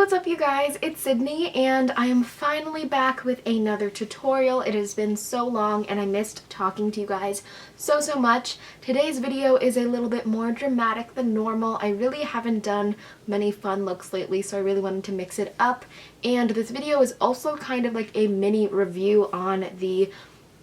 what's up you guys? It's Sydney and I am finally back with another tutorial. It has been so long and I missed talking to you guys so much. Today's video is a little bit more dramatic than normal. I really haven't done many fun looks lately, so I really wanted to mix it up. And this video is also kind of like a mini review on the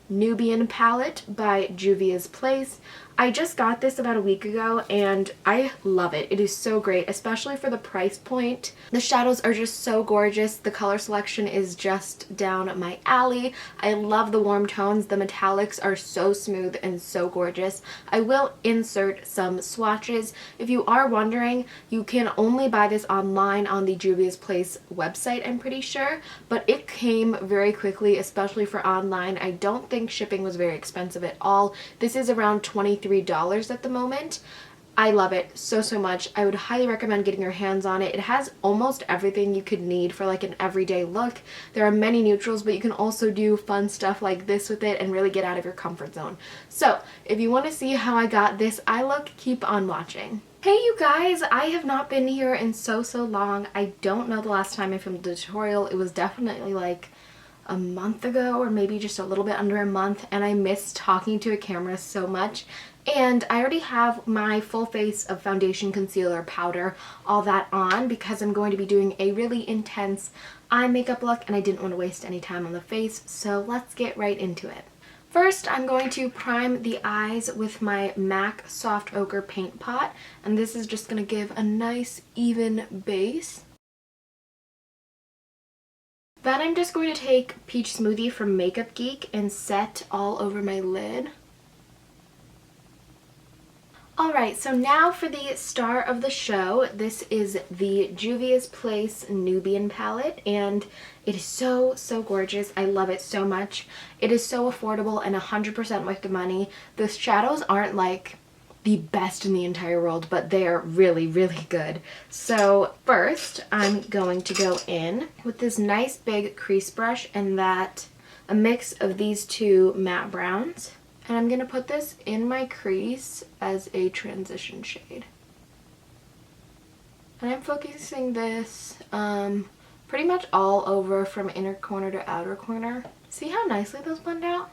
Nubian palette by Juvia's Place. I just got this about a week ago and I love it. It is so great, especially for the price point. The shadows are just so gorgeous. The color selection is just down my alley. I love the warm tones. The metallics are so smooth and so gorgeous. I will insert some swatches. If you are wondering, you can only buy this online on the Juvia's Place website, I'm pretty sure, but it came very quickly, especially for online. I don't think shipping was very expensive at all. This is around $23 at the moment. I love it so much. I would highly recommend getting your hands on it. It has almost everything you could need for like an everyday look. There are many neutrals, but you can also do fun stuff like this with it and really get out of your comfort zone. So if you want to see how I got this eye look, keep on watching. Hey you guys, I have not been here in so long. I don't know the last time I filmed a tutorial. It was definitely like a month ago, or maybe just a little bit under a month, and I miss talking to a camera so much. And I already have my full face of foundation, concealer, powder, all that on because I'm going to be doing a really intense eye makeup look and I didn't want to waste any time on the face, so let's get right into it. First, I'm going to prime the eyes with my MAC Soft Ochre Paint Pot, and this is just going to give a nice even base. Then I'm just going to take Peach Smoothie from Makeup Geek and set all over my lid. Alright, so now for the star of the show. This is the Juvia's Place Nubian palette, and it is so gorgeous. I love it so much. It is so affordable and 100% worth the money. The shadows aren't like the best in the entire world, but they are really good. So first I'm going to go in with this nice big crease brush and a mix of these two matte browns, and I'm gonna put this in my crease as a transition shade. And I'm focusing this pretty much all over from inner corner to outer corner. See how nicely those blend out?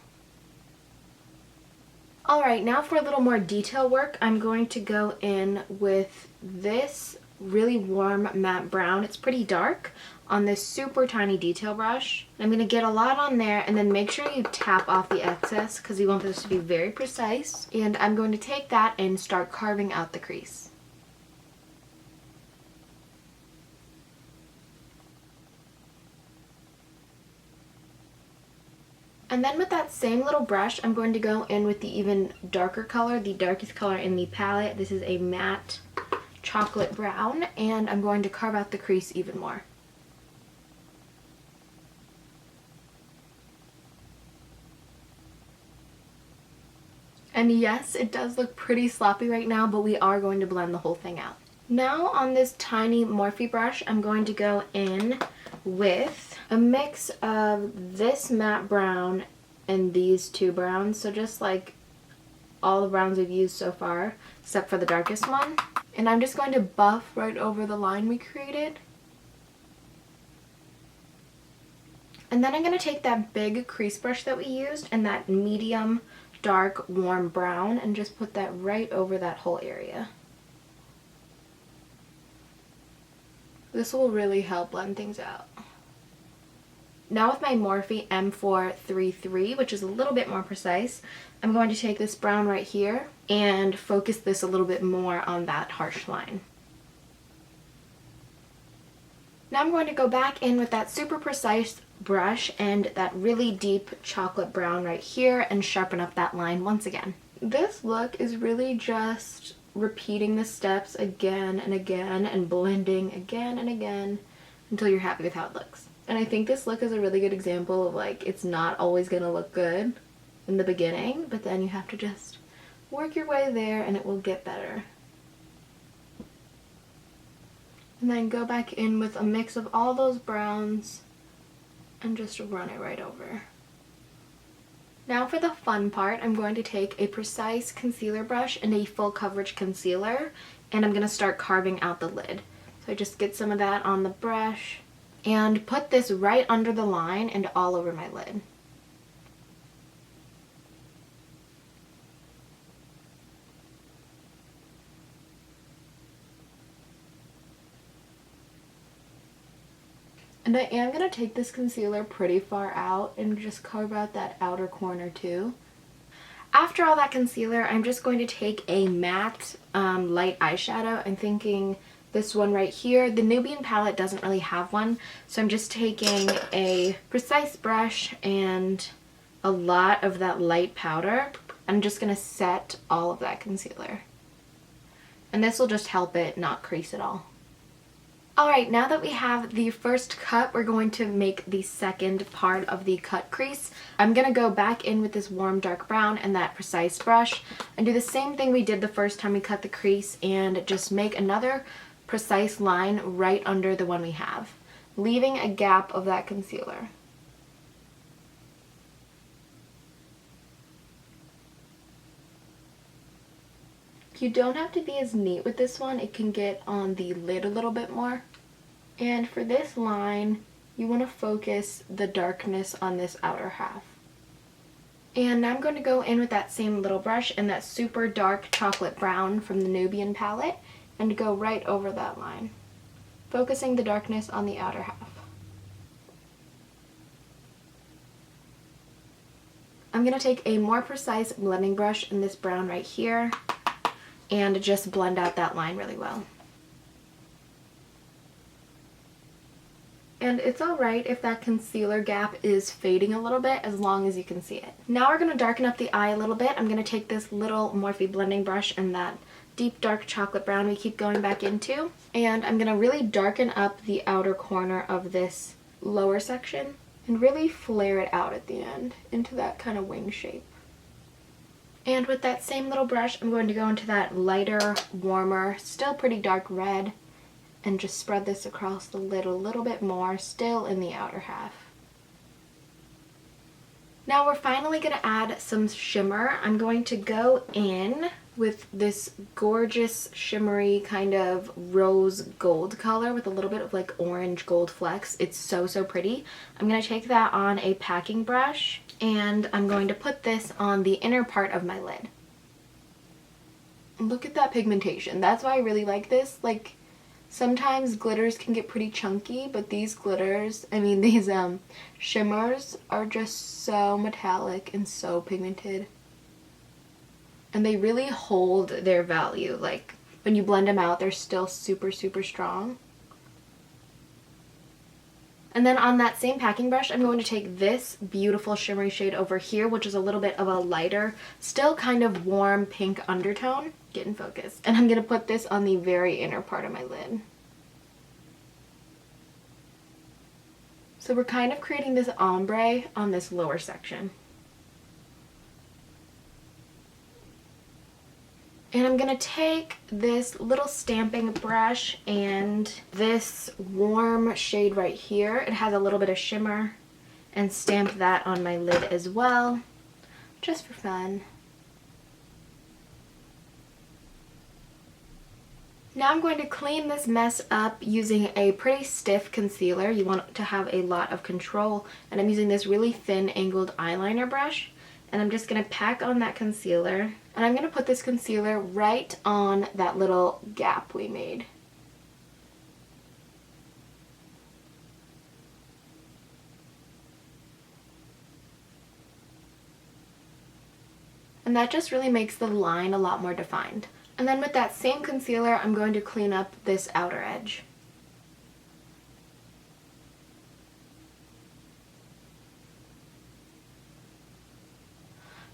Alright, now for a little more detail work, I'm going to go in with this really warm matte brown. It's pretty dark on this super tiny detail brush. I'm going to get a lot on there and then make sure you tap off the excess because you want this to be very precise. And I'm going to take that and start carving out the crease. And then with that same little brush, I'm going to go in with the even darker color, the darkest color in the palette. This is a matte chocolate brown, and I'm going to carve out the crease even more. And yes, it does look pretty sloppy right now, but we are going to blend the whole thing out. Now on this tiny Morphe brush, I'm going to go in with a mix of this matte brown and these two browns. So just like all the browns we've used so far, except for the darkest one. And I'm just going to buff right over the line we created. And then I'm going to take that big crease brush that we used and that medium dark warm brown and just put that right over that whole area. This will really help blend things out. Now with my Morphe M433, which is a little bit more precise, I'm going to take this brown right here and focus this a little bit more on that harsh line. Now I'm going to go back in with that super precise brush and that really deep chocolate brown right here and sharpen up that line once again. This look is really just repeating the steps again and again and blending again and again until you're happy with how it looks. And I think this look is a really good example of like, it's not always gonna look good in the beginning, but then you have to just work your way there and it will get better. And then go back in with a mix of all those browns and just run it right over. Now for the fun part, I'm going to take a precise concealer brush and a full coverage concealer, and I'm going to start carving out the lid. So So I just get some of that on the brush and put this right under the line and all over my lid. And I am going to take this concealer pretty far out and just carve out that outer corner too. After all that concealer, I'm just going to take a matte light eyeshadow. I'm thinking this one right here. The Nubian palette doesn't really have one, so I'm just taking a precise brush and a lot of that light powder. I'm just going to set all of that concealer. And this will just help it not crease at all. Alright, now that we have the first cut, we're going to make the second part of the cut crease. I'm going to go back in with this warm dark brown and that precise brush and do the same thing we did the first time we cut the crease and just make another precise line right under the one we have, leaving a gap of that concealer. You don't have to be as neat with this one. It can get on the lid a little bit more. And for this line, you want to focus the darkness on this outer half. And now I'm going to go in with that same little brush and that super dark chocolate brown from the Nubian palette and go right over that line, focusing the darkness on the outer half. I'm going to take a more precise blending brush in this brown right here and just blend out that line really well. And it's alright if that concealer gap is fading a little bit as long as you can see it. Now we're going to darken up the eye a little bit. I'm going to take this little Morphe blending brush and that deep dark chocolate brown we keep going back into, and I'm going to really darken up the outer corner of this lower section and really flare it out at the end into that kind of wing shape. And with that same little brush, I'm going to go into that lighter, warmer, still pretty dark red and just spread this across the lid a little bit more, still in the outer half. Now we're finally going to add some shimmer. I'm going to go in with this gorgeous shimmery kind of rose gold color with a little bit of like orange gold flecks. It's so, so pretty. I'm going to take that on a packing brush and I'm going to put this on the inner part of my lid. Look at that pigmentation. That's why I really like this. Like, sometimes glitters can get pretty chunky, but these glitters, these shimmers are just so metallic and so pigmented. And they really hold their value. Like, when you blend them out, they're still super, super strong. And then on that same packing brush, I'm going to take this beautiful shimmery shade over here, which is a little bit of a lighter, still kind of warm pink undertone. Get in focus. And I'm going to put this on the very inner part of my lid. So we're kind of creating this ombre on this lower section. And I'm going to take this little stamping brush and this warm shade right here. It has a little bit of shimmer, and stamp that on my lid as well, just for fun. Now I'm going to clean this mess up using a pretty stiff concealer. You want to have a lot of control, and I'm using this really thin angled eyeliner brush. And I'm just going to pack on that concealer, and I'm going to put this concealer right on that little gap we made. And that just really makes the line a lot more defined. And then with that same concealer, I'm going to clean up this outer edge.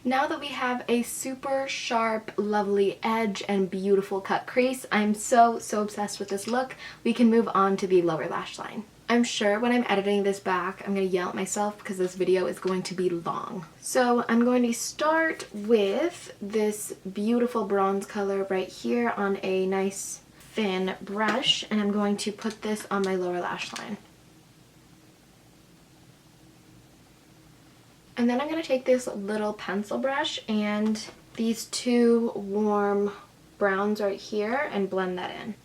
Now that we have a super sharp, lovely edge and beautiful cut crease, I'm so obsessed with this look, we can move on to the lower lash line. I'm sure when I'm editing this back, I'm going to yell at myself because this video is going to be long. So I'm going to start with this beautiful bronze color right here on a nice thin brush, and I'm going to put this on my lower lash line. And then I'm going to take this little pencil brush and these two warm browns right here and blend that in.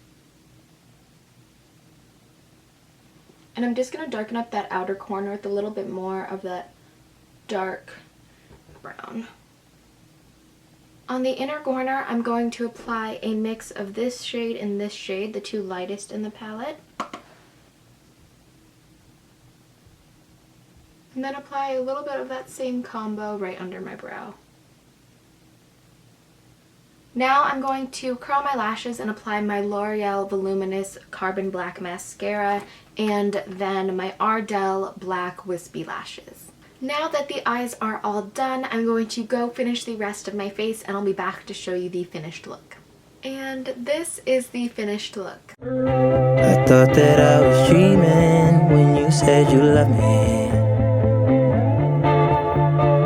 And I'm just going to darken up that outer corner with a little bit more of that dark brown. On the inner corner, I'm going to apply a mix of this shade and this shade, the two lightest in the palette. And then apply a little bit of that same combo right under my brow. Now I'm going to curl my lashes and apply my L'Oreal Voluminous Carbon Black Mascara and then my Ardell Black Wispy Lashes. Now that the eyes are all done, I'm going to go finish the rest of my face and I'll be back to show you the finished look. And this is the finished look. I thought that I was dreaming when you said you loved me.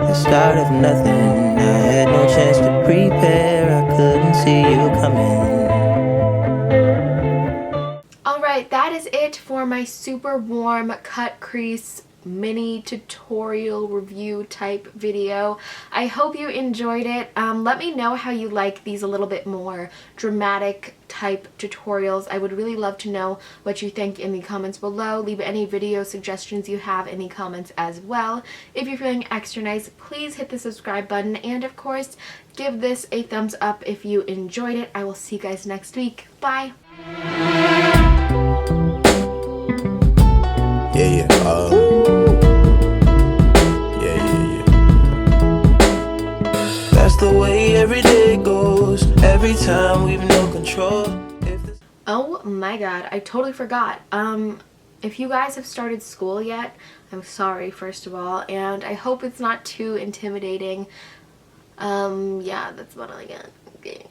The start of nothing, I had no chance to prepare, I couldn't see you coming. Alright, that is it for my super warm cut crease mini tutorial review type video. I hope you enjoyed it. Let me know how you like these a little bit more dramatic type tutorials. I would really love to know what you think in the comments below. Leave any video suggestions you have in the comments as well. If you're feeling extra nice, please hit the subscribe button and of course give this a thumbs up if you enjoyed it. I will see you guys next week. Bye! Yeah. That's the way every day goes. Every time we've no control. Oh my god, I totally forgot. If you guys have started school yet, I'm sorry first of all, and I hope it's not too intimidating. Yeah, that's about all I got. Okay.